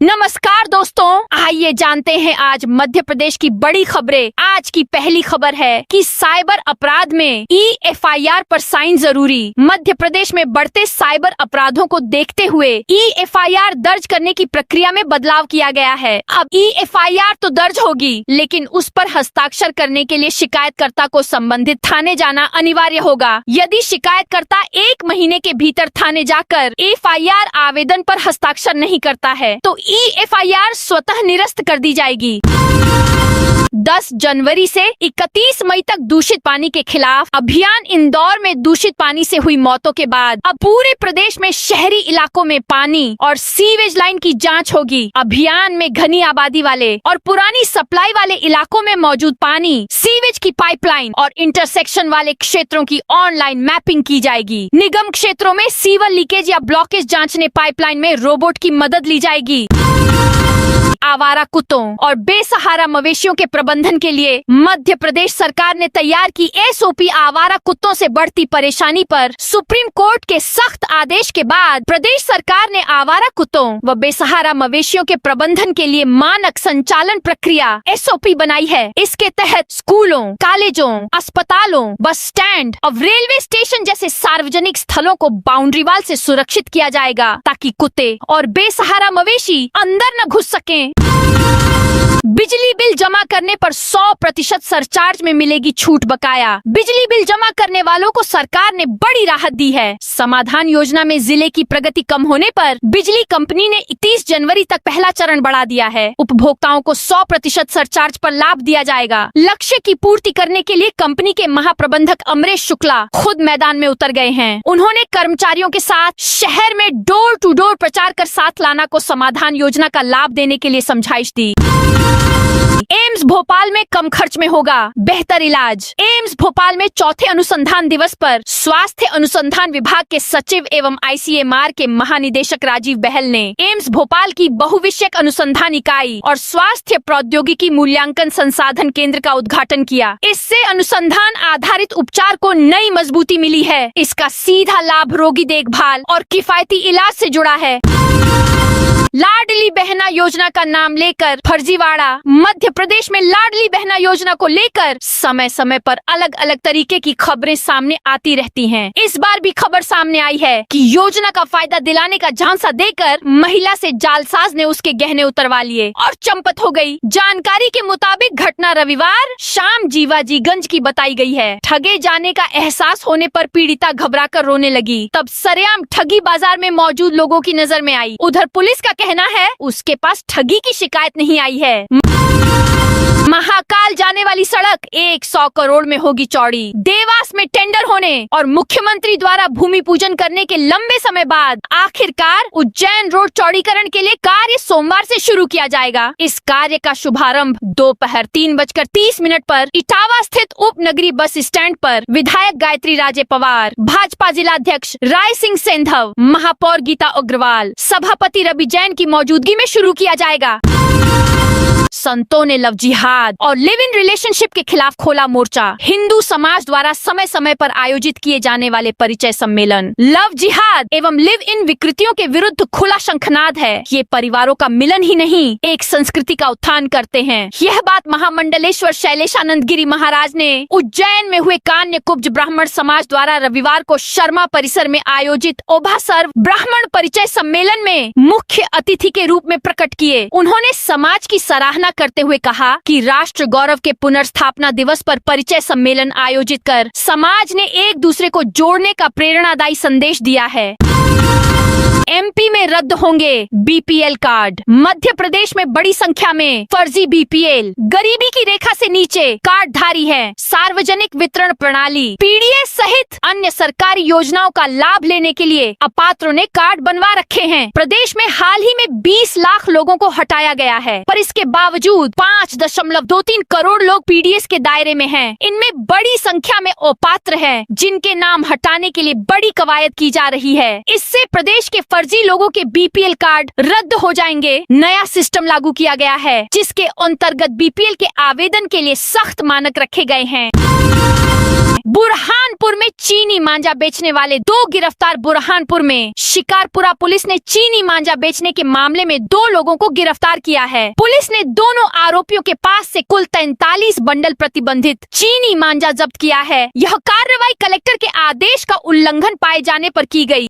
नमस्कार दोस्तों, आइए जानते हैं आज मध्य प्रदेश की बड़ी खबरें। आज की पहली खबर है कि साइबर अपराध में EFIR पर साइन जरूरी। मध्य प्रदेश में बढ़ते साइबर अपराधों को देखते हुए EFIR दर्ज करने की प्रक्रिया में बदलाव किया गया है। अब EFIR तो दर्ज होगी, लेकिन उस पर हस्ताक्षर करने के लिए शिकायतकर्ता को संबंधित थाने जाना अनिवार्य होगा। यदि शिकायतकर्ता 1 महीने के भीतर थाने जाकर FIR आवेदन पर हस्ताक्षर नहीं करता है तो EFIR स्वतः निरस्त कर दी जाएगी। 10 जनवरी से 31 मई तक दूषित पानी के खिलाफ अभियान। इंदौर में दूषित पानी से हुई मौतों के बाद अब पूरे प्रदेश में शहरी इलाकों में पानी और सीवेज लाइन की जांच होगी। अभियान में घनी आबादी वाले और पुरानी सप्लाई वाले इलाकों में मौजूद पानी, सीवेज की पाइपलाइन और इंटरसेक्शन वाले क्षेत्रों की ऑनलाइन मैपिंग की जाएगी। निगम क्षेत्रों में सीवर लीकेज या ब्लॉकेज जांचने पाइपलाइन में रोबोट की मदद ली जाएगी। आवारा कुत्तों और बेसहारा मवेशियों के प्रबंधन के लिए मध्य प्रदेश सरकार ने तैयार की SOP। आवारा कुत्तों से बढ़ती परेशानी पर सुप्रीम कोर्ट के सख्त आदेश के बाद प्रदेश सरकार ने आवारा कुत्तों व बेसहारा मवेशियों के प्रबंधन के लिए मानक संचालन प्रक्रिया SOP बनाई है। इसके तहत स्कूलों, कॉलेजों, अस्पतालों, बस स्टैंड और रेलवे स्टेशन जैसे सार्वजनिक स्थलों को बाउंड्री वाल से सुरक्षित किया जाएगा, ताकि कुत्ते और बेसहारा मवेशी अंदर न घुस सकें। बिजली बिल जमा करने पर 100% सरचार्ज में मिलेगी छूट बकाया। बिजली बिल जमा करने वालों को सरकार ने बड़ी राहत दी है। समाधान योजना में जिले की प्रगति कम होने पर बिजली कंपनी ने 31 जनवरी तक पहला चरण बढ़ा दिया है। उपभोक्ताओं को 100% सरचार्ज पर लाभ दिया जाएगा। लक्ष्य की पूर्ति करने के लिए कंपनी के महाप्रबंधक अमरेश शुक्ला खुद मैदान में उतर गए हैं। उन्होंने कर्मचारियों के साथ शहर में डोर टू डोर प्रचार कर साथ लाना को समाधान योजना का लाभ देने के लिए समझाइश दी। एम्स भोपाल में कम खर्च में होगा बेहतर इलाज। एम्स भोपाल में चौथे अनुसंधान दिवस पर स्वास्थ्य अनुसंधान विभाग के सचिव एवं ICMR के महानिदेशक राजीव बहल ने एम्स भोपाल की बहुविषयक अनुसंधान इकाई और स्वास्थ्य प्रौद्योगिकी मूल्यांकन संसाधन केंद्र का उद्घाटन किया। इससे अनुसंधान आधारित उपचार को नई मजबूती मिली है। इसका सीधा लाभ रोगी देखभाल और किफायती इलाज से जुड़ा है। लाडली बहना योजना का नाम लेकर फर्जीवाड़ा। मध्य प्रदेश में लाडली बहना योजना को लेकर समय समय पर अलग अलग तरीके की खबरें सामने आती रहती हैं। इस बार भी खबर सामने आई है कि योजना का फायदा दिलाने का झांसा देकर महिला से जालसाज ने उसके गहने उतरवा लिए और चंपत हो गई। जानकारी के मुताबिक घटना रविवार शाम जीवाजीगंज की बताई गई है। ठगे जाने का एहसास होने पर पीड़िता घबराकर रोने लगी। तब सरेआम ठगी बाजार में मौजूद लोगों की नजर में आई। उधर पुलिस का कहना है उसके पास ठगी की शिकायत नहीं आई है। महाकाल जाने वाली सड़क 100 करोड़ में होगी चौड़ी। देवास में टेंडर होने और मुख्यमंत्री द्वारा भूमि पूजन करने के लंबे समय बाद आखिरकार उज्जैन रोड चौड़ीकरण के लिए कार्य सोमवार से शुरू किया जाएगा। इस कार्य का शुभारंभ दोपहर 3:30 पर इटावा स्थित उप नगरी बस स्टैंड पर विधायक गायत्री राजे पवार, भाजपा जिलाध्यक्ष राय सिंह सेंधव, महापौर गीता अग्रवाल, सभापति रवि जैन की मौजूदगी में शुरू किया जाएगा। संतों ने लव जिहाद और लिव इन रिलेशनशिप के खिलाफ खोला मोर्चा। हिंदू समाज द्वारा समय समय पर आयोजित किए जाने वाले परिचय सम्मेलन लव जिहाद एवं लिव इन विकृतियों के विरुद्ध खुला शंखनाद है। ये परिवारों का मिलन ही नहीं, एक संस्कृति का उत्थान करते हैं। यह बात महामंडलेश्वर शैलेशानंद गिरी महाराज ने उज्जैन में हुए कान्य कुब्ज ब्राह्मण समाज द्वारा रविवार को शर्मा परिसर में आयोजित ओभा सर्व ब्राह्मण परिचय सम्मेलन में मुख्य अतिथि के रूप में प्रकट किए। उन्होंने समाज की सराहना करते हुए कहा कि राष्ट्र गौरव के पुनर्स्थापना दिवस पर परिचय सम्मेलन आयोजित कर समाज ने एक दूसरे को जोड़ने का प्रेरणादायी संदेश दिया है। MP में रद्द होंगे BPL कार्ड। मध्य प्रदेश में बड़ी संख्या में फर्जी BPL गरीबी की रेखा से नीचे कार्ड धारी है। सार्वजनिक वितरण प्रणाली PDS सहित अन्य सरकारी योजनाओं का लाभ लेने के लिए अपात्रों ने कार्ड बनवा रखे हैं। प्रदेश में हाल ही में 20 लाख लोगों को हटाया गया है, पर इसके बावजूद 5.23 करोड़ लोग PDS के दायरे में हैं। इनमें बड़ी संख्या में अपात्र हैं, जिनके नाम हटाने के लिए बड़ी कवायद की जा रही है। इससे प्रदेश के फर्जी लोगों के BPL कार्ड रद्द हो जाएंगे। नया सिस्टम लागू किया गया है, जिसके अंतर्गत BPL के आवेदन के लिए सख्त मानक रखे गए हैं। बुरहानपुर में चीनी मांझा बेचने वाले 2 गिरफ्तार। बुरहानपुर में शिकारपुरा पुलिस ने चीनी मांझा बेचने के मामले में 2 लोगों को गिरफ्तार किया है। पुलिस ने दोनों आरोपियों के पास से कुल 43 बंडल प्रतिबंधित चीनी मांझा जब्त किया है। यह कार्रवाई कलेक्टर के आदेश का उल्लंघन पाए जाने पर की गई।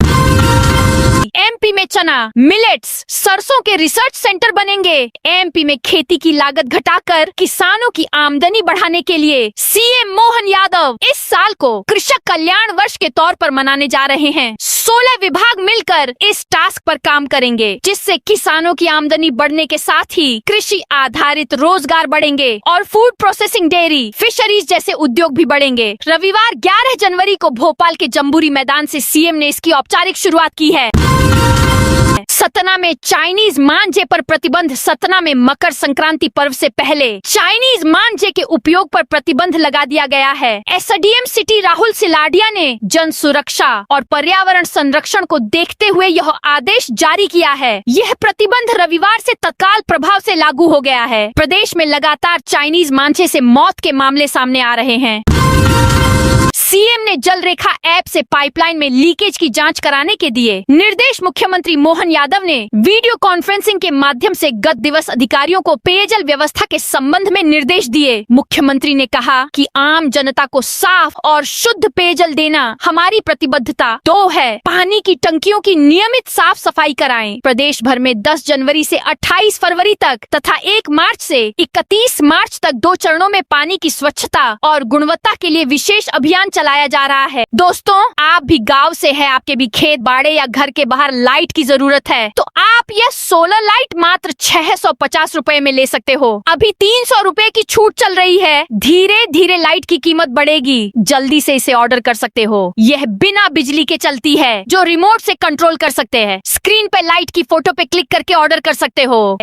एमपी में चना, मिलेट्स, सरसों के रिसर्च सेंटर बनेंगे। एमपी में खेती की लागत घटाकर किसानों की आमदनी बढ़ाने के लिए सीएम मोहन यादव इस साल को कृषक कल्याण वर्ष के तौर पर मनाने जा रहे हैं। 16 विभाग मिलकर इस टास्क पर काम करेंगे, जिससे किसानों की आमदनी बढ़ने के साथ ही कृषि आधारित रोजगार बढ़ेंगे और फूड प्रोसेसिंग, डेयरी, फिशरीज जैसे उद्योग भी बढ़ेंगे। रविवार 11 जनवरी को भोपाल के जम्बूरी मैदान से सीएम ने इसकी औपचारिक शुरुआत की है। सतना में चाइनीज मांझे पर प्रतिबंध। सतना में मकर संक्रांति पर्व से पहले चाइनीज मांझे के उपयोग पर प्रतिबंध लगा दिया गया है। एसडीएम सिटी राहुल सिलाडिया ने जन सुरक्षा और पर्यावरण संरक्षण को देखते हुए यह आदेश जारी किया है। यह प्रतिबंध रविवार से तत्काल प्रभाव से लागू हो गया है। प्रदेश में लगातार चाइनीज मांझे से मौत के मामले सामने आ रहे हैं। सीएम ने जल रेखा ऐप से पाइपलाइन में लीकेज की जांच कराने के दिए निर्देश। मुख्यमंत्री मोहन यादव ने वीडियो कॉन्फ्रेंसिंग के माध्यम से गत दिवस अधिकारियों को पेयजल व्यवस्था के संबंध में निर्देश दिए। मुख्यमंत्री ने कहा कि आम जनता को साफ और शुद्ध पेयजल देना हमारी प्रतिबद्धता। 2 है, पानी की टंकियों की नियमित साफ सफाई कराएं। प्रदेश भर में 10 जनवरी से 28 फरवरी तक तथा 1 मार्च से 31 मार्च तक 2 चरणों में पानी की स्वच्छता और गुणवत्ता के लिए विशेष अभियान चलाया जा रहा है। दोस्तों, आप भी गांव से हैं, आपके भी खेत बाड़े या घर के बाहर लाइट की जरूरत है, तो आप यह सोलर लाइट मात्र 650 रुपए में ले सकते हो। अभी 300 रुपए की छूट चल रही है। धीरे धीरे लाइट की कीमत बढ़ेगी। जल्दी से इसे ऑर्डर कर सकते हो। यह बिना बिजली के चलती है, जो रिमोट से कंट्रोल कर सकते हैं। स्क्रीन पे लाइट की फोटो पे क्लिक करके ऑर्डर कर सकते हो।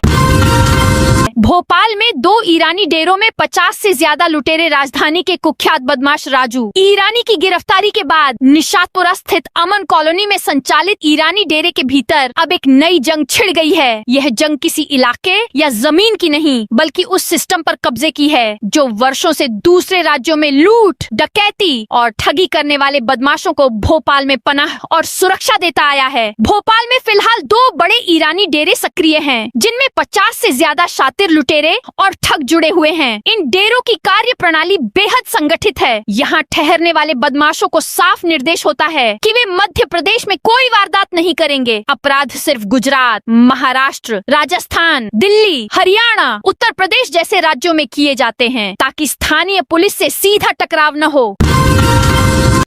भोपाल में 2 ईरानी डेरों में 50 से ज्यादा लुटेरे। राजधानी के कुख्यात बदमाश राजू ईरानी की गिरफ्तारी के बाद निशातपुरा स्थित अमन कॉलोनी में संचालित ईरानी डेरे के भीतर अब एक नई जंग छिड़ गई है। यह जंग किसी इलाके या जमीन की नहीं, बल्कि उस सिस्टम पर कब्जे की है जो वर्षों से दूसरे राज्यों में लूट, डकैती और ठगी करने वाले बदमाशों को भोपाल में पनाह और सुरक्षा देता आया है। भोपाल में फिलहाल 2 बड़े ईरानी डेरे सक्रिय हैं, जिनमें 50 से ज्यादा शातिर लुटेरे और ठग जुड़े हुए हैं। इन डेरों की कार्य प्रणाली बेहद संगठित है। यहाँ ठहरने वाले बदमाशों को साफ निर्देश होता है कि वे मध्य प्रदेश में कोई वारदात नहीं करेंगे। अपराध सिर्फ गुजरात, महाराष्ट्र, राजस्थान, दिल्ली, हरियाणा, उत्तर प्रदेश जैसे राज्यों में किए जाते हैं, ताकि स्थानीय पुलिस से सीधा टकराव न हो।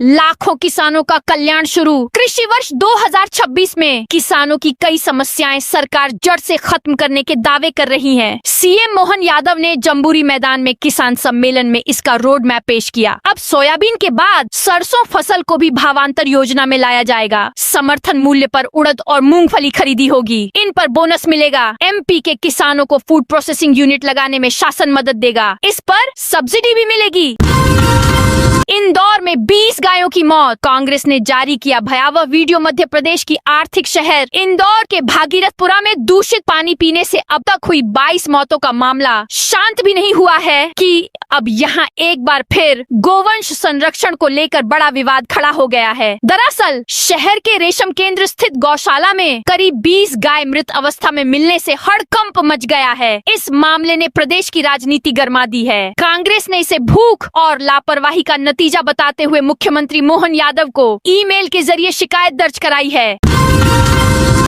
लाखों किसानों का कल्याण शुरू। कृषि वर्ष 2026 में किसानों की कई समस्याएं सरकार जड़ से खत्म करने के दावे कर रही है। सीएम मोहन यादव ने जम्बूरी मैदान में किसान सम्मेलन में इसका रोड मैप पेश किया। अब सोयाबीन के बाद सरसों फसल को भी भावांतर योजना में लाया जाएगा। समर्थन मूल्य पर उड़द और मूंगफली खरीदी होगी। इन पर बोनस मिलेगा। एमपी के किसानों को फूड प्रोसेसिंग यूनिट लगाने में शासन मदद देगा। इस पर सब्सिडी भी मिलेगी। इंदौर में 20 गायों की मौत। कांग्रेस ने जारी किया भयावह वीडियो। मध्य प्रदेश की आर्थिक शहर इंदौर के भागीरथपुरा में दूषित पानी पीने से अब तक हुई 22 मौतों का मामला शांत भी नहीं हुआ है कि अब यहाँ एक बार फिर गोवंश संरक्षण को लेकर बड़ा विवाद खड़ा हो गया है। दरअसल शहर के रेशम केंद्र स्थित गौशाला में करीब 20 गाय मृत अवस्था में मिलने से हड़कंप मच गया है। इस मामले ने प्रदेश की राजनीति गर्मा दी है। कांग्रेस ने इसे भूख और लापरवाही का नतीजा बताते हुए मुख्यमंत्री मोहन यादव को ईमेल के जरिए शिकायत दर्ज कराई है।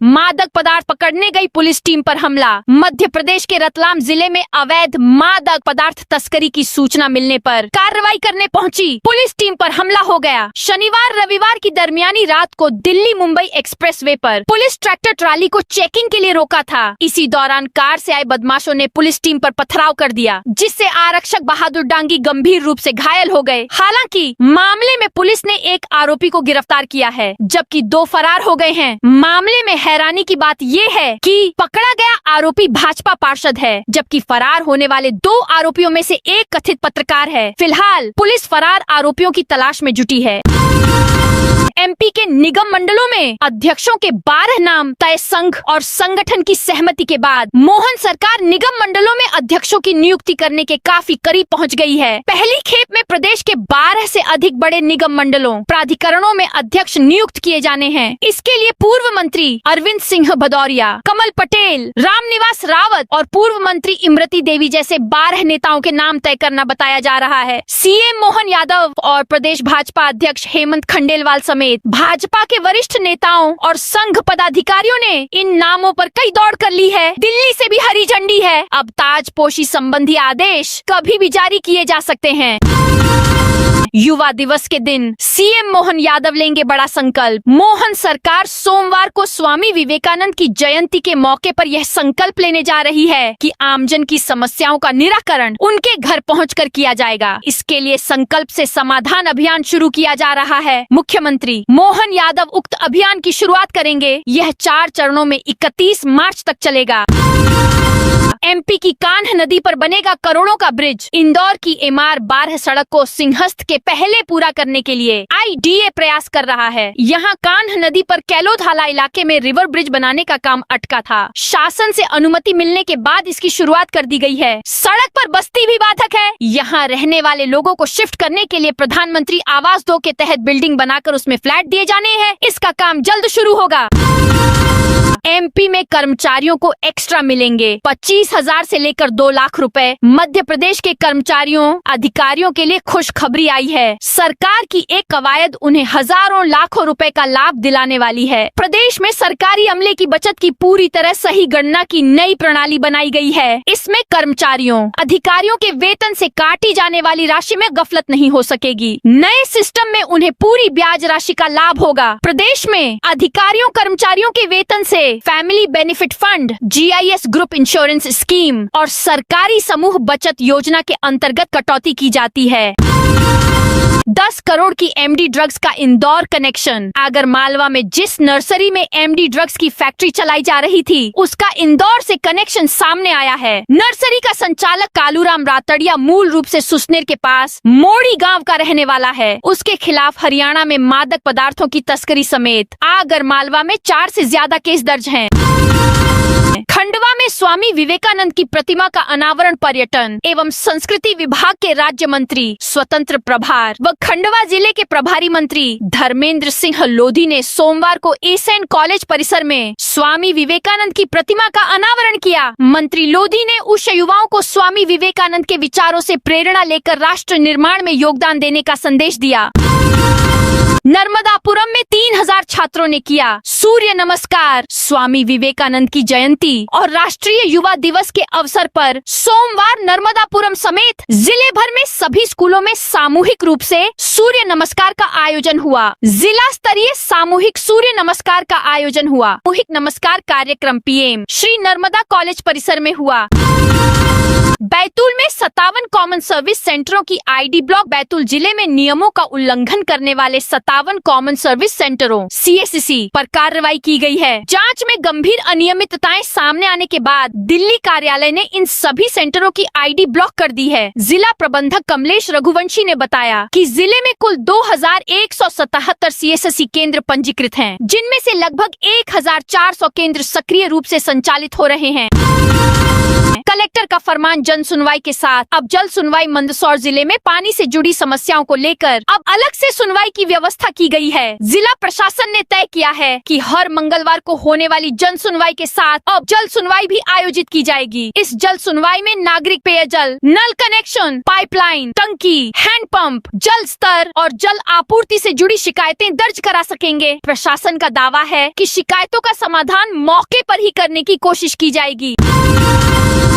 मादक पदार्थ पकड़ने गई पुलिस टीम पर हमला। मध्य प्रदेश के रतलाम जिले में अवैध मादक पदार्थ तस्करी की सूचना मिलने पर कार्रवाई करने पहुंची पुलिस टीम पर हमला हो गया। शनिवार रविवार की दरमियानी रात को दिल्ली मुंबई एक्सप्रेसवे पर पुलिस ट्रैक्टर ट्राली को चेकिंग के लिए रोका था। इसी दौरान कार से आए बदमाशों ने पुलिस टीम पर पथराव कर दिया, जिससे आरक्षक बहादुर डांगी गंभीर रूप से घायल हो गए। हालांकि मामले में पुलिस ने एक आरोपी को गिरफ्तार किया है, जबकि 2 फरार हो गए हैं। मामले में हैरानी की बात ये है कि पकड़ा गया आरोपी भाजपा पार्षद है, जबकि फरार होने वाले 2 आरोपियों में से एक कथित पत्रकार है। फिलहाल पुलिस फरार आरोपियों की तलाश में जुटी है। एमपी के निगम मंडलों में अध्यक्षों के 12 नाम तय संघ और संगठन की सहमति के बाद मोहन सरकार निगम मंडलों में अध्यक्षों की नियुक्ति करने के काफी करीब पहुंच गई है। पहली खेप में प्रदेश के 12 से अधिक बड़े निगम मंडलों प्राधिकरणों में अध्यक्ष नियुक्त किए जाने हैं। इसके लिए पूर्व मंत्री अरविंद सिंह भदौरिया, कमल पटेल, रामनिवास रावत और पूर्व मंत्री इमरती देवी जैसे 12 नेताओं के नाम तय करना बताया जा रहा है। सीएम मोहन यादव और प्रदेश भाजपा अध्यक्ष हेमंत खंडेलवाल समेत भाजपा के वरिष्ठ नेताओं और संघ पदाधिकारियों ने इन नामों पर कई दौड़ कर ली है। दिल्ली से भी हरी झंडी है। अब ताजपोशी संबंधी आदेश कभी भी जारी किए जा सकते हैं। युवा दिवस के दिन सीएम मोहन यादव लेंगे बड़ा संकल्प। मोहन सरकार सोमवार को स्वामी विवेकानंद की जयंती के मौके पर यह संकल्प लेने जा रही है कि आमजन की समस्याओं का निराकरण उनके घर पहुंचकर किया जाएगा। इसके लिए संकल्प से समाधान अभियान शुरू किया जा रहा है। मुख्यमंत्री मोहन यादव उक्त अभियान की शुरुआत करेंगे। यह 4 चरणों में 31 मार्च तक चलेगा। एमपी की कान्ह नदी पर बनेगा करोड़ों का ब्रिज। इंदौर की MR-12 सड़क को सिंहस्थ के पहले पूरा करने के लिए IDA प्रयास कर रहा है। यहाँ कान्ह नदी पर कैलोधाला इलाके में रिवर ब्रिज बनाने का काम अटका था। शासन से अनुमति मिलने के बाद इसकी शुरुआत कर दी गई है। सड़क पर बस्ती भी बाधक है। यहाँ रहने वाले लोगों को शिफ्ट करने के लिए प्रधानमंत्री आवास 2 के तहत बिल्डिंग बनाकर उसमें फ्लैट दिए जाने हैं। इसका काम जल्द शुरू होगा। एमपी में कर्मचारियों को एक्स्ट्रा मिलेंगे 25,000 से लेकर 2 लाख रुपए। मध्य प्रदेश के कर्मचारियों अधिकारियों के लिए खुशखबरी आई है। सरकार की एक कवायद उन्हें हजारों लाखों रुपए का लाभ दिलाने वाली है। प्रदेश में सरकारी अमले की बचत की पूरी तरह सही गणना की नई प्रणाली बनाई गई है। इसमें कर्मचारियों अधिकारियों के वेतन से काटी जाने वाली राशि में गफलत नहीं हो सकेगी। नए सिस्टम में उन्हें पूरी ब्याज राशि का लाभ होगा। प्रदेश में अधिकारियों कर्मचारियों के वेतन से family benefit fund, GIS group insurance scheme और सरकारी समूह बचत योजना के अंतर्गत कटौती की जाती है। 10 करोड़ की MD ड्रग्स का इंदौर कनेक्शन। आगर मालवा में जिस नर्सरी में MD ड्रग्स की फैक्ट्री चलाई जा रही थी, उसका इंदौर से कनेक्शन सामने आया है। नर्सरी का संचालक कालूराम रातड़िया मूल रूप से सुसनेर के पास मोड़ी गांव का रहने वाला है। उसके खिलाफ हरियाणा में मादक पदार्थों की तस्करी समेत आगर मालवा में 4 से ज्यादा केस दर्ज हैं। खंडवा में स्वामी विवेकानंद की प्रतिमा का अनावरण पर्यटन एवं संस्कृति विभाग के राज्य मंत्री स्वतंत्र प्रभार व खंडवा जिले के प्रभारी मंत्री धर्मेंद्र सिंह लोधी ने सोमवार को एसएन कॉलेज परिसर में स्वामी विवेकानंद की प्रतिमा का अनावरण किया। मंत्री लोधी ने उस युवाओं को स्वामी विवेकानंद के विचारों से प्रेरणा लेकर राष्ट्र निर्माण में योगदान देने का संदेश दिया। नर्मदापुरम में 3000 छात्रों ने किया सूर्य नमस्कार। स्वामी विवेकानंद की जयंती और राष्ट्रीय युवा दिवस के अवसर पर सोमवार नर्मदापुरम समेत जिले भर में सभी स्कूलों में सामूहिक रूप से सूर्य नमस्कार का आयोजन हुआ। जिला स्तरीय सामूहिक सूर्य नमस्कार का आयोजन हुआ। सामूहिक नमस्कार कार्यक्रम PM श्री नर्मदा कॉलेज परिसर में हुआ। बैतूल में 57 कॉमन सर्विस सेंटरों की ID ब्लॉक। बैतूल जिले में नियमों का उल्लंघन करने वाले 57 कॉमन सर्विस सेंटरों CSC पर कार्रवाई की गई है। जांच में गंभीर अनियमितताएं सामने आने के बाद दिल्ली कार्यालय ने इन सभी सेंटरों की ID ब्लॉक कर दी है। जिला प्रबंधक कमलेश रघुवंशी ने बताया कि जिले में कुल 2177 CSC केंद्र पंजीकृत हैं, जिनमें से लगभग 1400 केंद्र सक्रिय रूप से संचालित हो रहे हैं। कलेक्टर का फरमान जन सुनवाई के साथ अब जल सुनवाई। मंदसौर जिले में पानी से जुड़ी समस्याओं को लेकर अब अलग से सुनवाई की व्यवस्था की गई है। जिला प्रशासन ने तय किया है कि हर मंगलवार को होने वाली जन सुनवाई के साथ अब जल सुनवाई भी आयोजित की जाएगी। इस जल सुनवाई में नागरिक पेयजल, नल कनेक्शन, पाइपलाइन, टंकी, हैंडपंप, जल स्तर और जल आपूर्ति से जुड़ी शिकायतें दर्ज करा सकेंगे। प्रशासन का दावा है कि शिकायतों का समाधान मौके पर ही करने की कोशिश की जाएगी।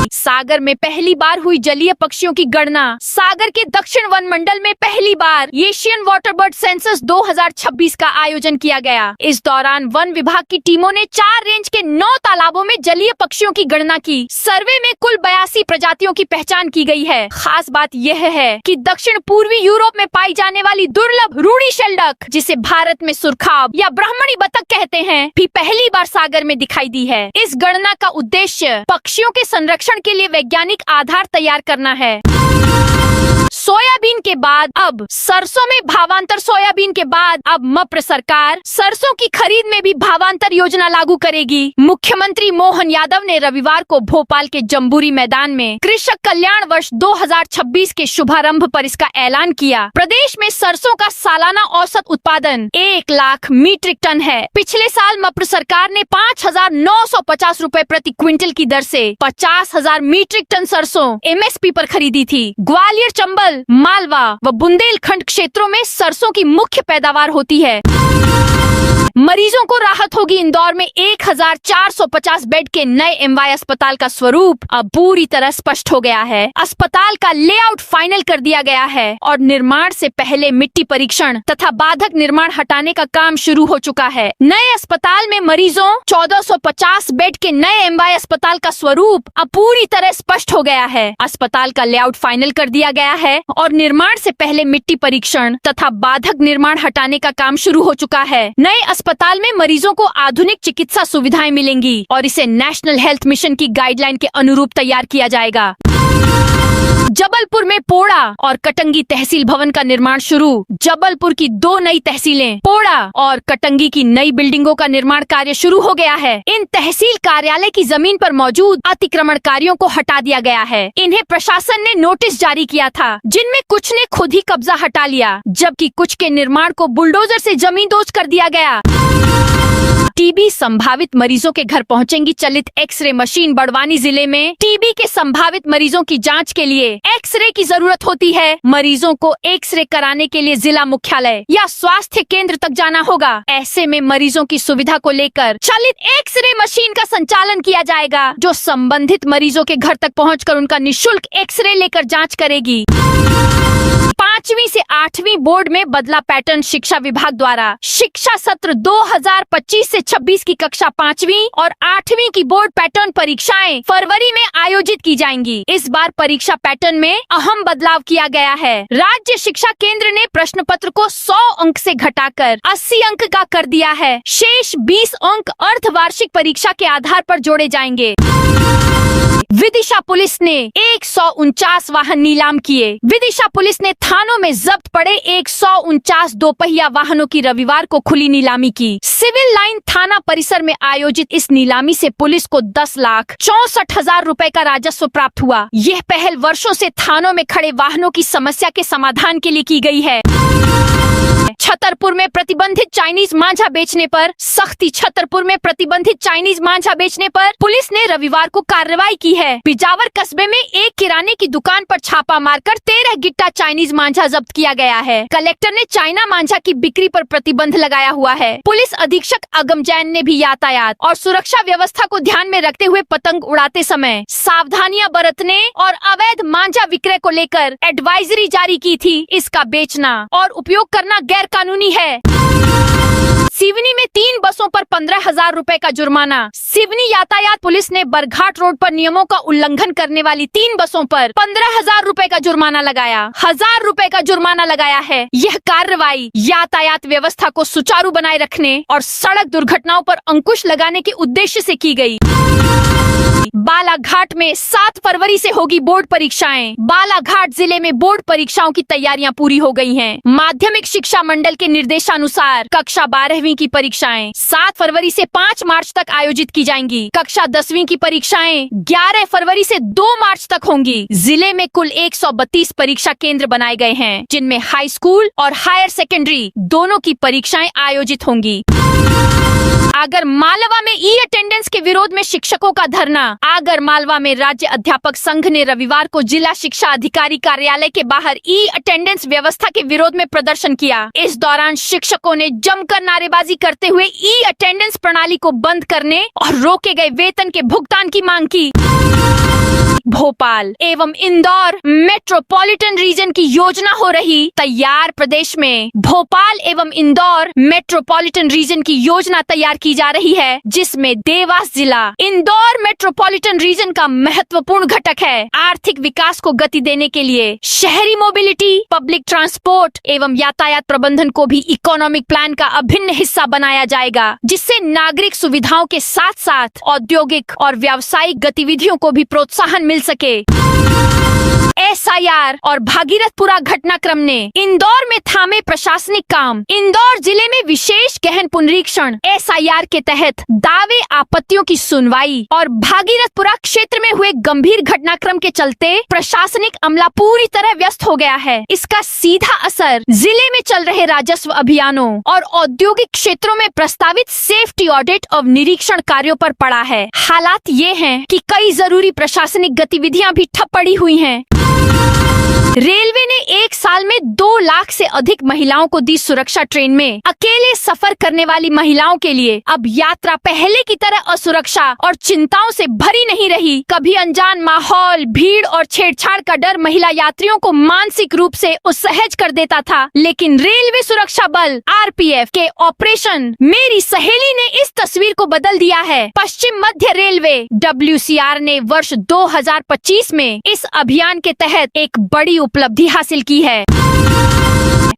सागर में पहली बार हुई जलीय पक्षियों की गणना। सागर के दक्षिण वन मंडल में पहली बार एशियन वाटर बर्ड सेंसस 2026 का आयोजन किया गया। इस दौरान वन विभाग की टीमों ने 4 रेंज के 9 तालाबों में जलीय पक्षियों की गणना की। सर्वे में कुल 82 प्रजातियों की पहचान की गई है। खास बात यह है कि दक्षिण पूर्वी यूरोप में पाई जाने वाली दुर्लभ रूडी शेल्डक, जिसे भारत में सुरखाब या ब्राह्मणी बतख कहते हैं, भी पहली बार सागर में दिखाई दी है। इस गणना का उद्देश्य पक्षियों के संरक्षण के लिए वैज्ञानिक आधार तैयार करना है। सोयाबीन के बाद अब सरसों में भावांतर। सोयाबीन के बाद अब मप्र सरकार सरसों की खरीद में भी भावांतर योजना लागू करेगी। मुख्यमंत्री मोहन यादव ने रविवार को भोपाल के जम्बूरी मैदान में कृषक कल्याण वर्ष 2026 के शुभारंभ पर इसका ऐलान किया। प्रदेश में सरसों का सालाना औसत उत्पादन 1 लाख मीट्रिक टन है। पिछले साल मप्र सरकार ने 5,950 रुपए प्रति क्विंटल की दर से 50,000 मीट्रिक टन सरसों MSP पर खरीदी थी। ग्वालियर, चंबल, मालवा व बुंदेलखंड क्षेत्रों में सरसों की मुख्य पैदावार होती है। मरीजों को राहत होगी। इंदौर में 1,450 बेड के नए MY अस्पताल का स्वरूप अब पूरी तरह स्पष्ट हो गया है। अस्पताल का लेआउट फाइनल कर दिया गया है और निर्माण से पहले मिट्टी परीक्षण तथा बाधक निर्माण हटाने का काम शुरू हो चुका है। नए अस्पताल में मरीजों 1450 बेड के नए MY अस्पताल का स्वरूप अब पूरी तरह स्पष्ट हो गया है। अस्पताल का लेआउट फाइनल कर दिया गया है और निर्माण से पहले मिट्टी परीक्षण तथा बाधक निर्माण हटाने का काम शुरू हो चुका है। नए अस्पताल में मरीजों को आधुनिक चिकित्सा सुविधाएं मिलेंगी और इसे नेशनल हेल्थ मिशन की गाइडलाइन के अनुरूप तैयार किया जाएगा। जबलपुर में पोड़ा और कटंगी तहसील भवन का निर्माण शुरू। जबलपुर की 2 नई तहसीलें पोड़ा और कटंगी की नई बिल्डिंगों का निर्माण कार्य शुरू हो गया है। इन तहसील कार्यालय की जमीन पर मौजूद अतिक्रमणकारियों को हटा दिया गया है। इन्हें प्रशासन ने नोटिस जारी किया था, जिनमें कुछ ने खुद ही कब्जा हटा लिया, जबकि कुछ के निर्माण को बुलडोजर से जमींदोज कर दिया गया। टीबी संभावित मरीजों के घर पहुंचेंगी चलित एक्सरे मशीन। बड़वानी जिले में टीबी के संभावित मरीजों की जांच के लिए एक्सरे की जरूरत होती है। मरीजों को एक्सरे कराने के लिए जिला मुख्यालय या स्वास्थ्य केंद्र तक जाना होगा। ऐसे में मरीजों की सुविधा को लेकर चलित एक्सरे मशीन का संचालन किया जाएगा, जो संबंधित मरीजों के घर तक पहुंचकर उनका निःशुल्क एक्सरे लेकर जाँच करेगी। 5वीं से 8वीं बोर्ड में बदला पैटर्न। शिक्षा विभाग द्वारा शिक्षा सत्र 2025 से 26 की कक्षा 5वीं और 8वीं की बोर्ड पैटर्न परीक्षाएं फरवरी में आयोजित की जाएंगी। इस बार परीक्षा पैटर्न में अहम बदलाव किया गया है। राज्य शिक्षा केंद्र ने प्रश्न पत्र को 100 अंक से घटाकर 80 अंक का कर दिया है। शेष 20 अंक अर्धवार्षिक परीक्षा के आधार पर जोड़े जाएंगे। विदिशा पुलिस ने 149 वाहन नीलाम किए। विदिशा पुलिस ने थानों में जब्त पड़े 149 दोपहिया वाहनों की रविवार को खुली नीलामी की। सिविल लाइन थाना परिसर में आयोजित इस नीलामी से पुलिस को 10,64,000 रुपए का राजस्व प्राप्त हुआ। यह पहल वर्षों से थानों में खड़े वाहनों की समस्या के समाधान के लिए की गई है। छतरपुर में प्रतिबंधित चाइनीज मांझा बेचने पर सख्ती। छतरपुर में प्रतिबंधित चाइनीज मांझा बेचने पर पुलिस ने रविवार को कार्रवाई की है। बिजावर कस्बे में एक किराने की दुकान पर छापा मारकर 13 गिट्टा चाइनीज मांझा जब्त किया गया है। कलेक्टर ने चाइना मांझा की बिक्री पर प्रतिबंध लगाया हुआ है। पुलिस अधीक्षक अगम जैन ने भी यातायात और सुरक्षा व्यवस्था को ध्यान में रखते हुए पतंग उड़ाते समय सावधानियां बरतने और अवैध मांझा विक्रय को लेकर एडवाइजरी जारी की थी। इसका बेचना और उपयोग करना गैर कानूनी है। सिवनी में 3 बसों पर 15,000 रुपए का जुर्माना। सिवनी यातायात पुलिस ने बरघाट रोड पर नियमों का उल्लंघन करने वाली 3 बसों पर 15,000 रुपए का जुर्माना लगाया। 1,000 रुपए का जुर्माना लगाया है। यह कार्रवाई यातायात व्यवस्था को सुचारू बनाए रखने और सड़क दुर्घटनाओं पर अंकुश लगाने के उद्देश्य से की गई। बालाघाट में 7 फरवरी से होगी बोर्ड परीक्षाएं। बालाघाट जिले में बोर्ड परीक्षाओं की तैयारियां पूरी हो गई हैं। माध्यमिक शिक्षा मंडल के निर्देशानुसार कक्षा 12वीं की परीक्षाएं 7 फरवरी से 5 मार्च तक आयोजित की जाएंगी। कक्षा 10वीं की परीक्षाएं 11 फरवरी से 2 मार्च तक होंगी। जिले में कुल 132 परीक्षा केंद्र बनाए गए हैं, जिनमें हाई स्कूल और हायर सेकेंडरी दोनों की परीक्षाएं आयोजित होंगी। आगर मालवा में ई अटेंडेंस के विरोध में शिक्षकों का धरना। आगर मालवा में राज्य अध्यापक संघ ने रविवार को जिला शिक्षा अधिकारी कार्यालय के बाहर ई अटेंडेंस व्यवस्था के विरोध में प्रदर्शन किया। इस दौरान शिक्षकों ने जमकर नारेबाजी करते हुए ई अटेंडेंस प्रणाली को बंद करने और रोके गए वेतन के भुगतान की मांग की। भोपाल एवं इंदौर मेट्रोपॉलिटन रीजन की योजना हो रही तैयार। प्रदेश में भोपाल एवं इंदौर मेट्रोपॉलिटन रीजन की योजना तैयार की जा रही है, जिसमें देवास जिला इंदौर मेट्रोपॉलिटन रीजन का महत्वपूर्ण घटक है। आर्थिक विकास को गति देने के लिए शहरी मोबिलिटी, पब्लिक ट्रांसपोर्ट एवं यातायात प्रबंधन को भी इकोनॉमिक प्लान का अभिन्न हिस्सा बनाया जाएगा, जिससे नागरिक सुविधाओं के साथ साथ औद्योगिक और व्यावसायिक गतिविधियों को भी प्रोत्साहन मिल सके। SIR और भागीरथपुरा घटनाक्रम ने इंदौर में थामे प्रशासनिक काम। इंदौर जिले में विशेष गहन पुनरीक्षण SIR के तहत दावे आपत्तियों की सुनवाई और भागीरथपुरा क्षेत्र में हुए गंभीर घटनाक्रम के चलते प्रशासनिक अमला पूरी तरह व्यस्त हो गया है। इसका सीधा असर जिले में चल रहे राजस्व अभियानों और औद्योगिक क्षेत्रों में प्रस्तावित सेफ्टी ऑडिट और निरीक्षण कार्यों पर पड़ा है। हालात ये हैं कि कई जरूरी प्रशासनिक गतिविधियां भी ठप पड़ी हुई हैं। रेलवे ने एक साल में 2 लाख से अधिक महिलाओं को दी सुरक्षा। ट्रेन में अकेले सफर करने वाली महिलाओं के लिए अब यात्रा पहले की तरह असुरक्षा और चिंताओं से भरी नहीं रही। कभी अनजान माहौल, भीड़ और छेड़छाड़ का डर महिला यात्रियों को मानसिक रूप से असहज कर देता था, लेकिन रेलवे सुरक्षा बल RPF के ऑपरेशन मेरी सहेली ने इस तस्वीर को बदल दिया है। पश्चिम मध्य रेलवे WCR ने वर्ष 2025 में इस अभियान के तहत एक बड़ी उपलब्धि हासिल की है।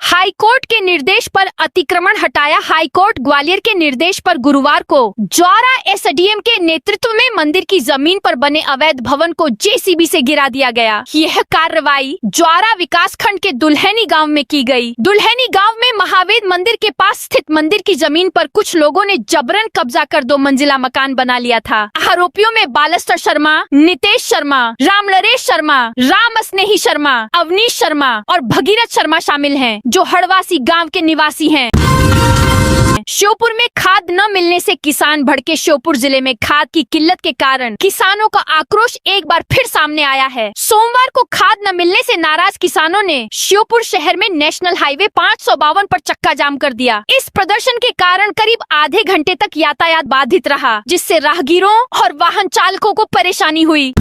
हाई कोर्ट के निर्देश पर अतिक्रमण हटाया। हाई कोर्ट ग्वालियर के निर्देश पर गुरुवार को ज्वारा SDM के नेतृत्व में मंदिर की जमीन पर बने अवैध भवन को JCB से गिरा दिया गया। यह कार्रवाई ज्वारा विकासखंड के दुल्हनी गांव में की गई। दुल्हनी गांव में महावेद मंदिर के पास स्थित मंदिर की जमीन पर कुछ लोगों ने जबरन कब्जा कर 2 मंजिला मकान बना लिया था। आरोपियों में बालस्तर शर्मा, नितेश शर्मा, रामनरेश शर्मा, राम स्नेही शर्मा, अवनीश शर्मा और भगीरथ शर्मा शामिल हैं, जो हड़वासी गांव के निवासी हैं। श्योपुर में खाद न मिलने से किसान भड़के। श्योपुर जिले में खाद की किल्लत के कारण किसानों का आक्रोश एक बार फिर सामने आया है। सोमवार को खाद न मिलने से नाराज किसानों ने श्योपुर शहर में नेशनल हाईवे 552 पर चक्का जाम कर दिया। इस प्रदर्शन के कारण करीब आधे घंटे तक यातायात बाधित रहा, जिससे राहगीरों और वाहन चालकों को परेशानी हुई।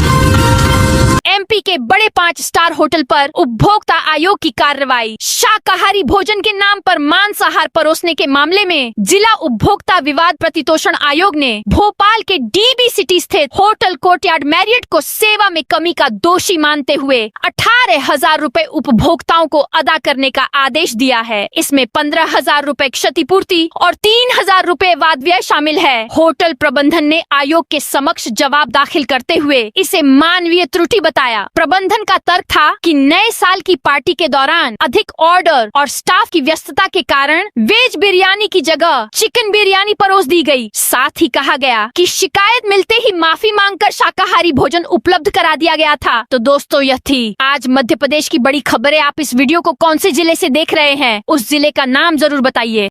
MP के बड़े 5 स्टार होटल पर उपभोक्ता आयोग की कार्रवाई। शाकाहारी भोजन के नाम पर मांसाहार परोसने के मामले में जिला उपभोक्ता विवाद प्रतितोषण आयोग ने भोपाल के DB सिटी स्थित होटल कोर्टयार्ड मैरियट को सेवा में कमी का दोषी मानते हुए 18,000 रुपए उपभोक्ताओं को अदा करने का आदेश दिया है। इसमें 15,000 रुपए क्षतिपूर्ति और 3,000 रुपए वाद व्यय शामिल है। होटल प्रबंधन ने आयोग के समक्ष जवाब दाखिल करते हुए इसे मानवीय त्रुटि बताया। प्रबंधन का तर्क था कि नए साल की पार्टी के दौरान अधिक ऑर्डर और स्टाफ की व्यस्तता के कारण वेज बिरयानी की जगह चिकन बिरयानी परोस दी गई। साथ ही कहा गया कि शिकायत मिलते ही माफी मांगकर शाकाहारी भोजन उपलब्ध करा दिया गया था। तो दोस्तों, यह थी आज मध्य प्रदेश की बड़ी खबरें। आप इस वीडियो को कौन से जिले से देख रहे हैं, उस जिले का नाम जरूर बताइए।